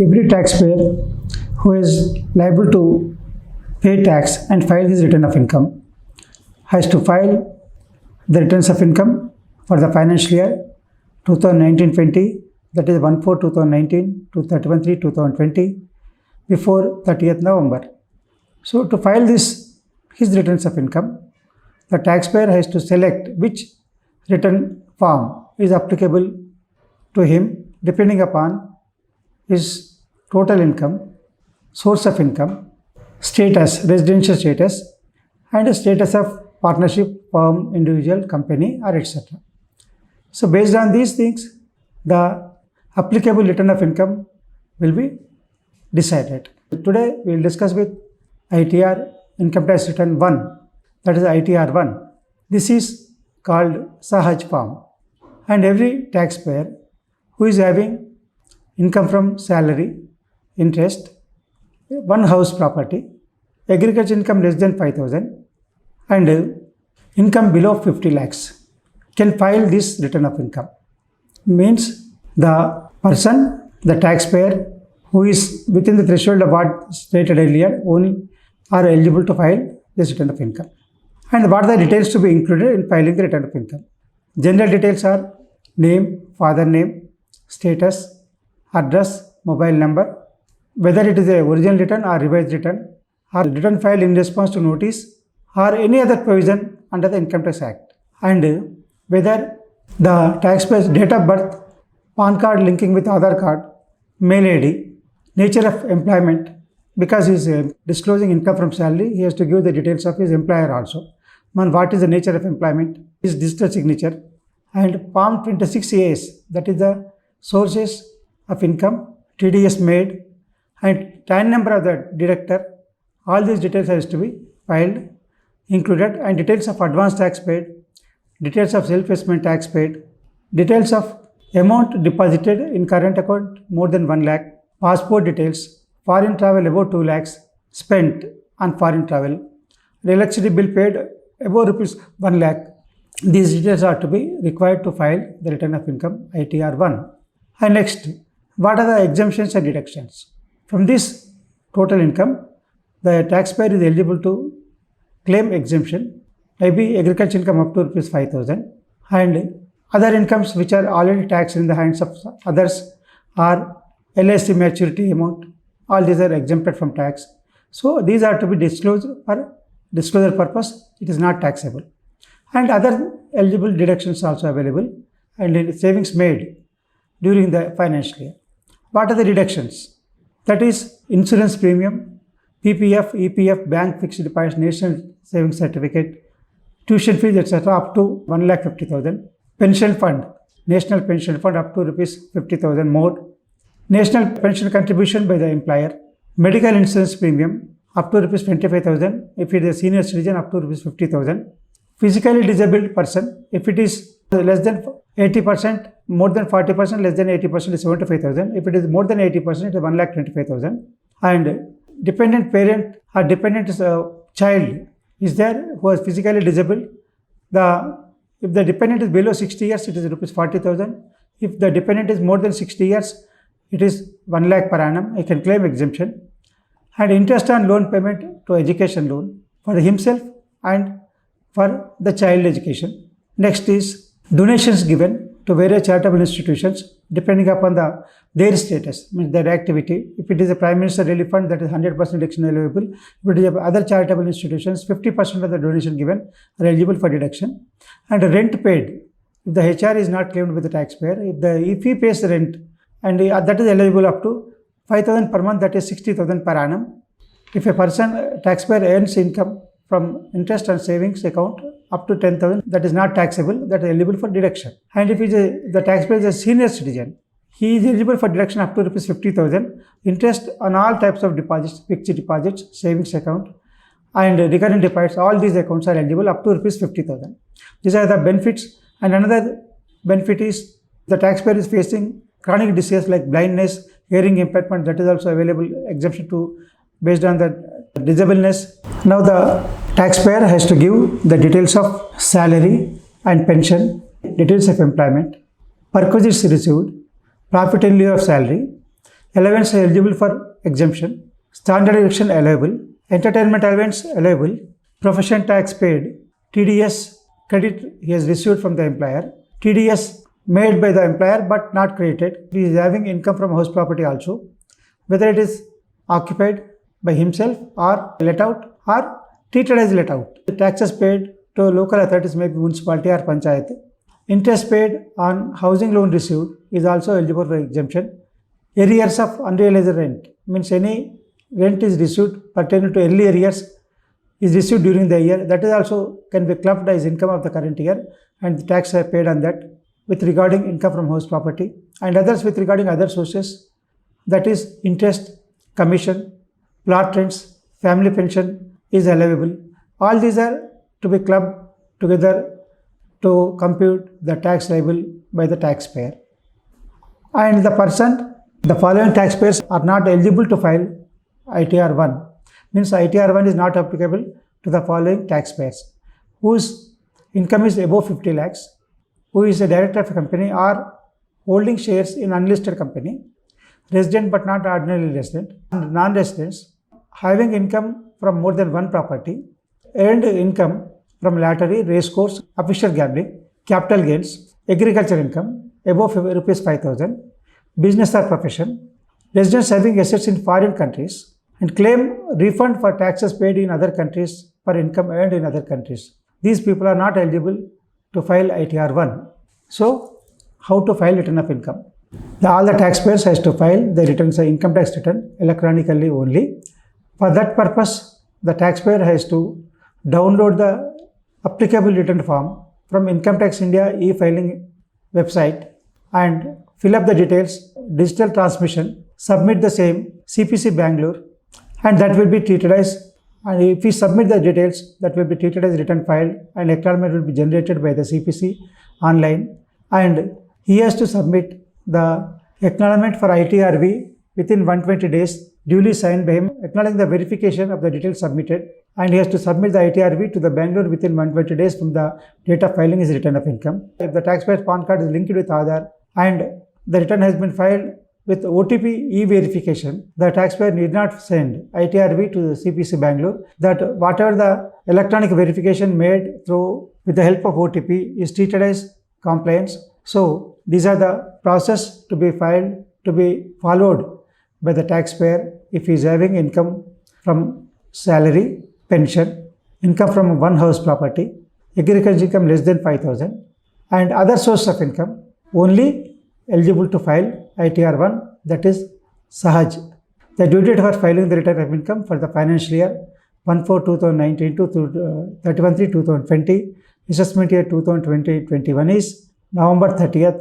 every taxpayer who is liable to pay tax and file his return of income has to file the returns of income for the financial year 2019-20, that is 1/4/2019 to 31/3/2020 before 30th November. So to file his returns of income, the taxpayer has to select which return form is applicable to him depending upon his total income, source of income, status, residential status, and a status of partnership, firm, individual, company, or etc. So based on these things, the applicable return of income will be decided. Today we will discuss with ITR Income Tax Return 1, that is ITR 1. This is called Sahaj form, and every taxpayer who is having income from salary, interest, one house property, agriculture income less than 5,000 and income below 50 lakhs can file this return of income. Means the person, the taxpayer who is within the threshold of what stated earlier only are eligible to file this return of income. And what are the details to be included in filing the return of income? General details are name, father name, status, address, mobile number, whether it is a original return or revised return, or return filed in response to notice, or any other provision under the Income Tax Act, and whether the taxpayer's date of birth, PAN card linking with Aadhaar card, mail ID, nature of employment, because he is disclosing income from salary, he has to give the details of his employer also. What is the nature of employment, his digital signature, and Form 26AS, that is the sources of income, TDS made, and TAN number of the deductor. All these details has to be filed, included, and details of advance tax paid, details of self-assessment tax paid, details of amount deposited in current account more than 1 lakh, passport details, foreign travel above 2 lakhs spent on foreign travel, the electricity bill paid above rupees 1 lakh. These details are to be required to file the return of income ITR 1. And next, what are the exemptions and deductions? From this total income, the taxpayer is eligible to claim exemption, maybe agriculture income up to rupees 5,000, and other incomes which are already taxed in the hands of others, or LIC maturity amount, all these are exempted from tax. So these are to be disclosed for disclosure purpose, it is not taxable. And other eligible deductions also available, and savings made during the financial year. What are the deductions? That is insurance premium, PPF, EPF, bank fixed deposit, national savings certificate, tuition fees, etc. up to 1,50,000. Pension fund, national pension fund up to rupees 50,000 more. National pension contribution by the employer. Medical insurance premium up to rupees 25,000. If it is a senior citizen, up to rupees 50,000. Physically disabled person, if it is less than 80%, more than 40%, less than 80% is 75,000. If it is more than 80%, it is 1,25,000. And dependent parent or dependent child is there who is physically disabled. If the dependent is below 60 years, it is rupees 40,000. If the dependent is more than 60 years, it is 1 lakh per annum. He can claim exemption. And interest on loan payment to education loan for himself and for the child education. Next is donations given to various charitable institutions depending upon their status, means their activity. If it is a Prime Minister Relief Fund, that is 100% deduction eligible. If it is other charitable institutions, 50% of the donation given are eligible for deduction. And rent paid, if the HR is not claimed with the taxpayer, if he pays the rent, and that is eligible up to 5,000 per month, that is 60,000 per annum. If a taxpayer earns income from interest and savings account up to 10,000, that is not taxable, that is eligible for deduction. And if the taxpayer is a senior citizen, he is eligible for deduction up to rupees 50,000, interest on all types of deposits, fixed deposits, savings account, and recurrent deposits. All these accounts are eligible up to rupees 50,000. These are the benefits. And another benefit is the taxpayer is facing chronic disease like blindness, hearing impairment, that is also available exemption based on the disableness. Now the taxpayer has to give the details of salary and pension, details of employment, perquisites received, profit in lieu of salary, allowance eligible for exemption, standard deduction allowable, entertainment allowance allowable, profession tax paid, TDS credit he has received from the employer, TDS made by the employer but not credited. He is having income from house property also, whether it is occupied by himself or let out or treated as let out. The taxes paid to local authorities, maybe municipality or panchayat. Interest paid on housing loan received is also eligible for exemption. Arrears of unrealized rent means any rent is received pertaining to earlier years is received during the year, that is also can be clubbed as income of the current year, and the tax are paid on that with regarding income from house property, and others with regarding other sources, that is interest, commission, plot rents, family pension is allowable. All these are to be clubbed together to compute the tax liable by the taxpayer. And the following taxpayers are not eligible to file ITR 1. Means ITR 1 is not applicable to the following taxpayers: whose income is above 50 lakhs, who is a director of a company or holding shares in unlisted company, resident but not ordinarily resident, and non-residents having income from more than one property, earned income from lottery, race course, official gambling, capital gains, agriculture income above rupees 5,000, business or profession, residents having assets in foreign countries, and claim refund for taxes paid in other countries for income earned in other countries. These people are not eligible to file ITR 1. So, how to file return of income? All the taxpayers has to file the returns, income tax return electronically only. For that purpose, the taxpayer has to download the applicable return form from Income Tax India e-filing website and fill up the details, digital transmission, submit the same CPC Bangalore, and that will be treated as, and if we submit the details, that will be treated as return filed, and acknowledgement will be generated by the CPC online, and he has to submit the acknowledgement for ITRV within 120 days, duly signed by him, acknowledging the verification of the details submitted, and he has to submit the ITRV to the Bangalore within 120 days from the date of filing his return of income. If the taxpayer's PAN card is linked with Aadhaar and the return has been filed with OTP e-verification, the taxpayer need not send ITRV to the CPC Bangalore. That whatever the electronic verification made through with the help of OTP is treated as compliance. So these are the process to be filed, to be followed by the taxpayer if he is having income from salary, pension, income from one house property, agriculture income less than 5,000, and other source of income, only eligible to file ITR 1, that is Sahaj. The due date for filing the return of income for the financial year 1/4/2019 to 31/3/2020, assessment year 2020-21 is November 30th,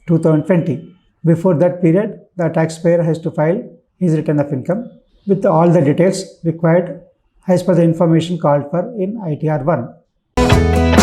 2020. Before that period, the taxpayer has to file his return of income with all the details required as per the information called for in ITR 1.